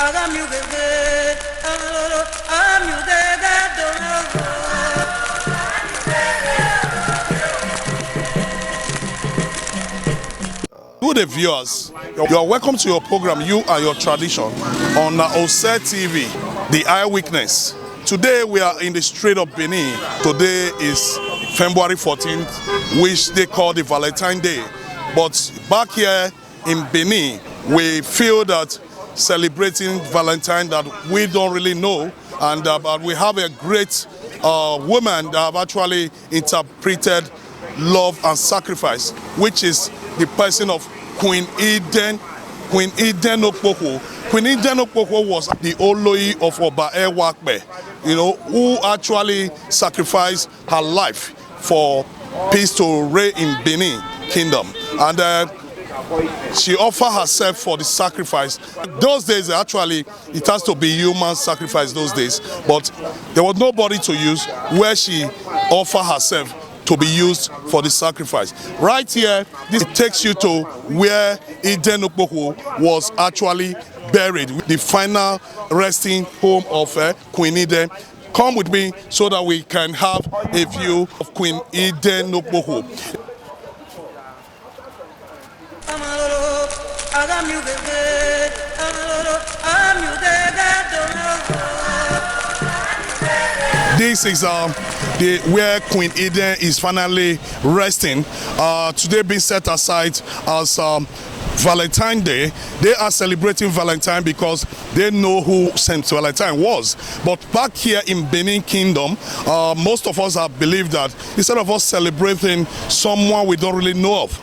To the viewers, you are welcome to your program, You and Your Tradition, on Ose TV, The Eyewitness. Today we are in the Strait of Benin. Today is February 14th, which they call the Valentine Day. But back here in Benin, we feel that celebrating Valentine that we don't really know, and but we have a great woman that have actually interpreted love and sacrifice, which is the person of Queen IDEN. Queen IDEN Okpoko. Queen IDEN Okpoko was the Oloi of Oba Ewakbe, who actually sacrificed her life for peace to reign in Benin Kingdom. And she offered herself for the sacrifice. Those days, actually, it has to be human sacrifice those days, but there was nobody to use where she offered herself to be used for the sacrifice. Right here, this takes you to where IDEN Okpoko was actually buried, the final resting home of Queen IDEN. Come with me so that we can have a view of Queen IDEN Okpoko. This is where Queen IDEN is finally resting. Today being set aside as Valentine Day. They are celebrating Valentine because they know who Saint Valentine was. But back here in Benin Kingdom, most of us have believed that instead of us celebrating someone we don't really know of,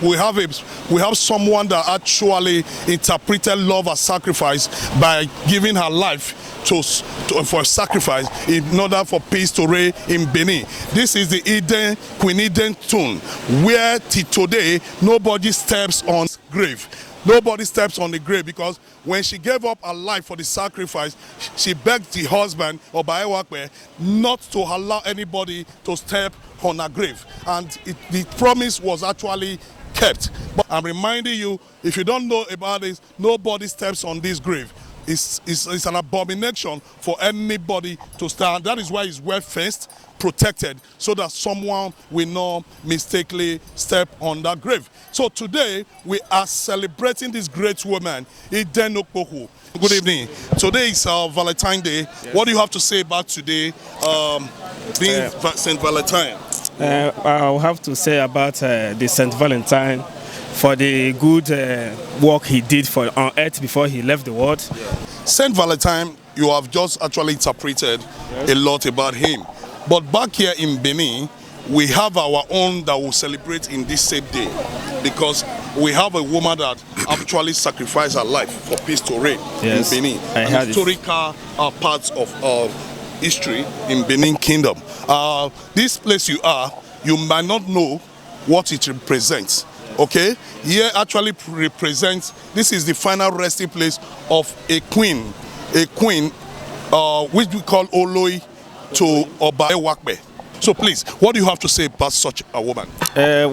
we have someone that actually interpreted love as sacrifice by giving her life for sacrifice in order for peace to reign in Benin. This is the Queen IDEN tomb, where till today nobody steps on grave. Nobody steps on the grave, because when she gave up her life for the sacrifice, she begged the husband, Oba Ewakbe, not to allow anybody to step on her grave. And the promise was actually kept. But I'm reminding you, if you don't know about this, nobody steps on this grave. It's an abomination for anybody to stand. That is why it's well fenced, protected, so that someone will not mistakenly step on that grave. So today we are celebrating this great woman, IDEN Okpoko. Good evening. Today is Valentine Day. Yes. What do you have to say about today being Saint Valentine? I'll have to say about the Saint Valentine for the good work he did on earth before he left the world. Yeah. Saint Valentine, you have just actually interpreted a lot about him. But back here in Benin, we have our own that will celebrate in this same day, because we have a woman that actually sacrificed her life for peace to reign in Benin. Historical parts of history in Benin Kingdom. This place you might not know what it represents. Okay, here actually represents, this is the final resting place of a queen, which we call Oloi to Oba Ewakbe. So please, what do you have to say about such a woman?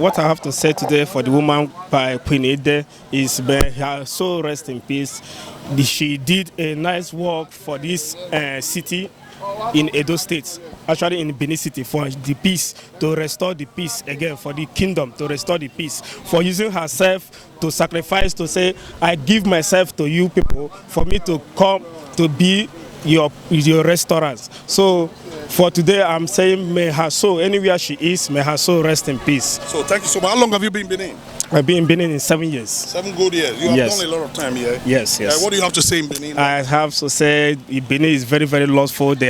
What I have to say today for the woman by Queen IDEN is, may her soul rest in peace. She did a nice work for this city in Edo State, actually in Benin City, for the peace, to restore the peace again, for the kingdom, to restore the peace, for using herself to sacrifice, to say, I give myself to you people, for me to come to be your restaurants. So for today, I'm saying, may her soul, anywhere she is, may her soul rest in peace. So thank you so much. How long have you been in Benin? I've been in Benin in 7 years. 7 good years. You have done a lot of time here. Yes. What do you have to say in Benin? I have to say Benin is very, very lustful. They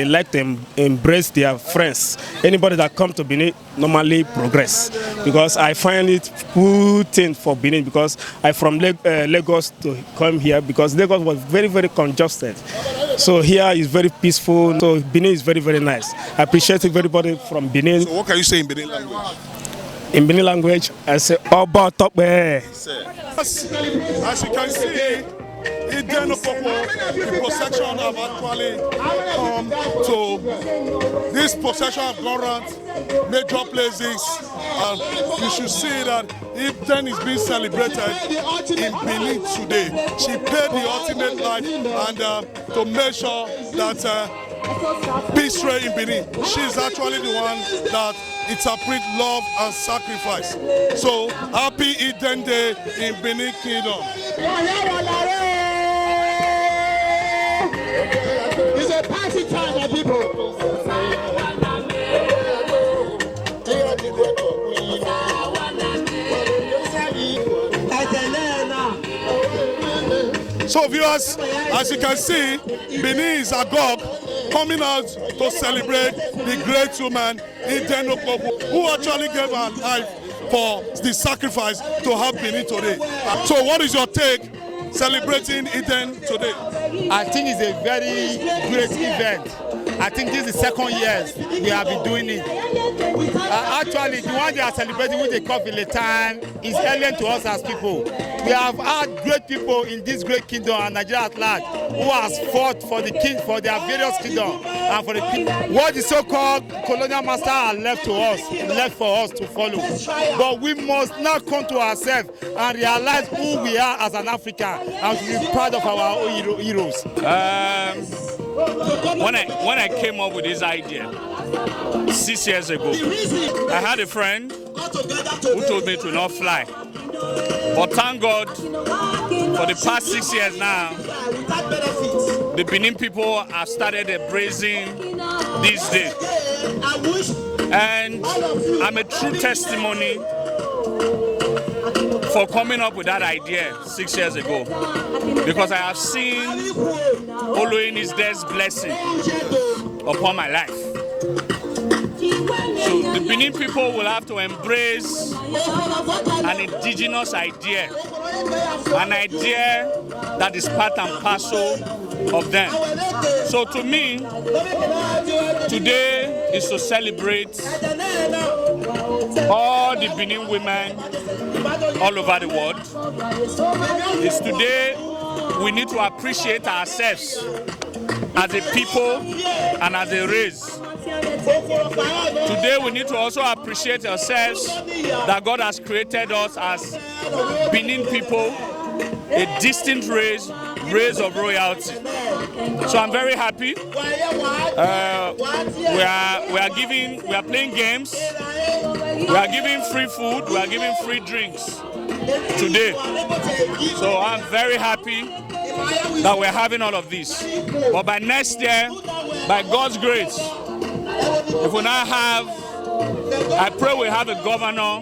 like to embrace their friends. Anybody that come to Benin normally progress, because I find it good thing for Benin, because I'm from Lagos to come here, because Lagos was very, very congested. So here is very peaceful. So Benin is very, very nice. I appreciate everybody from Benin. So what can you say in Benin language? In Benin language, I say, Oba Tokbe. As you can see, IDEN, the procession have actually come to this procession have gone around major places. You should see that IDEN is being celebrated in Benin today. She paid the ultimate life and to make sure that peace reign in Benin. She is actually the one that interprets love and sacrifice. So happy IDEN Day in Benin Kingdom. It's a party time, my people. So viewers, as you can see, Benin is agog coming out to celebrate the great woman IDEN who actually gave her life for the sacrifice to have Benin today. So what is your take celebrating IDEN today? I think it's a very great event. I think this is the second year we have been doing it. Actually, the one they are celebrating with the coffee time is alien to us as people. We have had great people in this great kingdom and Nigeria at large who has fought for the king, for their various kingdoms and for the king. What the so-called colonial master has left to us, left for us to follow. But we must now come to ourselves and realize who we are as an African and to be proud of our own heroes. When I came up with this idea 6 years ago, I had a friend who told me to not fly. But thank God, for the past 6 years now, the Benin people have started embracing this day. And I'm a true testimony for coming up with that idea 6 years ago, because I have seen Oloyini's blessing upon my life. So the Benin people will have to embrace an indigenous idea, an idea that is part and parcel of them. So to me, today is to celebrate all the Benin women all over the world. It's today we need to appreciate ourselves as a people and as a race. Today we need to also appreciate ourselves that God has created us as Benin people, a distinct race of royalty. So I'm very happy. We are playing games. We are giving free food. We are giving free drinks today. So I'm very happy that we're having all of this. But by next year, by God's grace, if we now have, I pray we have a governor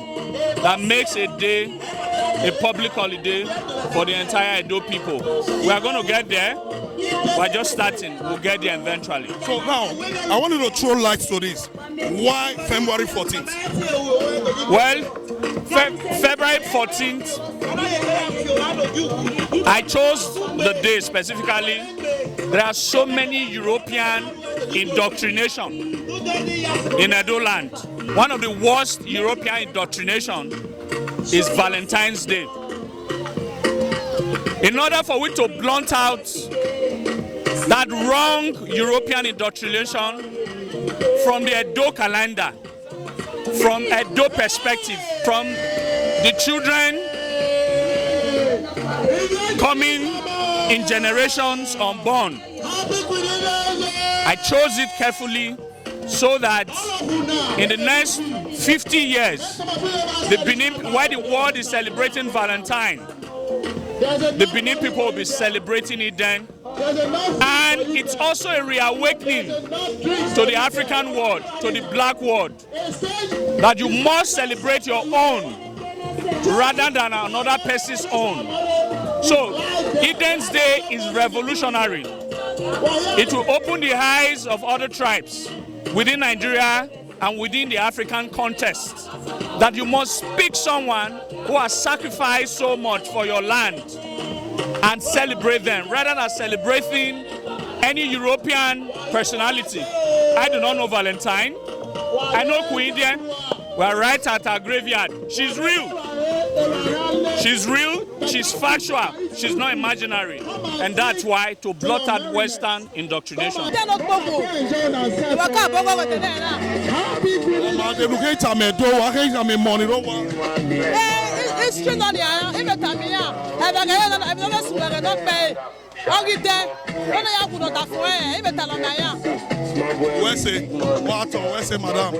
that makes a day a public holiday for the entire Edo people. We are going to get there. We're just starting. We'll get there eventually. So now, I want you to throw light to this. Why February 14th? Well, February 14th, I chose the day specifically. There are so many European indoctrination in Edo land. One of the worst European indoctrination is Valentine's Day. In order for we to blunt out that wrong European indoctrination from the Edo calendar, from Edo perspective, from the children coming in generations unborn, I chose it carefully so that in the next 50 years, while the world is celebrating Valentine, the Benin people will be celebrating IDEN. And it's also a reawakening to the African world, to the black world, that you must celebrate your own rather than another person's own. So IDEN's Day is revolutionary. It will open the eyes of other tribes within Nigeria and within the African context that you must pick someone who has sacrificed so much for your land and celebrate them rather than celebrating any European personality. I do not know Valentine. I know Queen IDEN. We're right at her graveyard. She's real. She's real. She's factual, she's not imaginary. And that's why to blot out Western indoctrination. It's true that Where's madam?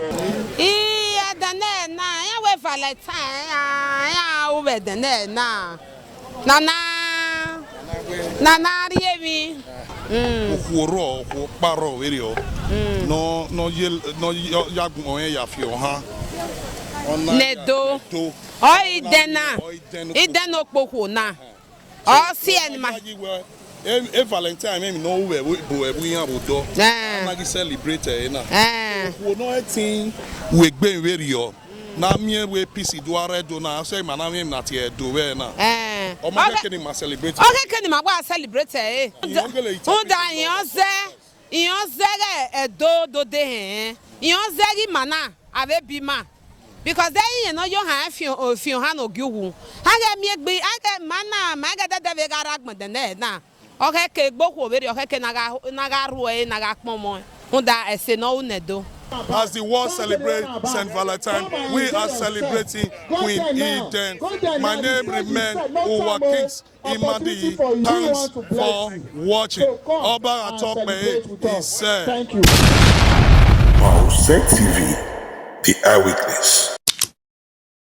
Nedo. IDEN okpoko na. Oh, see anima. Valentine, no way, we celebrate we no thing we been very na me we peace do are do na say manam na tie do we na o ma ke ni ma celebrate okay ke ni ma gba celebrate unda yon ze do de yon ze mana ave bi ma because then you know you have few han ogiwu ha ga mi egbe aga mana ma ga da ve ga ragmo de na okay ke gboko we okay ke na ga ru e na ga pon mo unda ese no unedo. As the world celebrates St. Valentine, we are celebrating Queen Eden. My name remains Uwa Kings Imadi. Thanks for watching. Oba Atokme is said. Wow, TV, the eyewitness.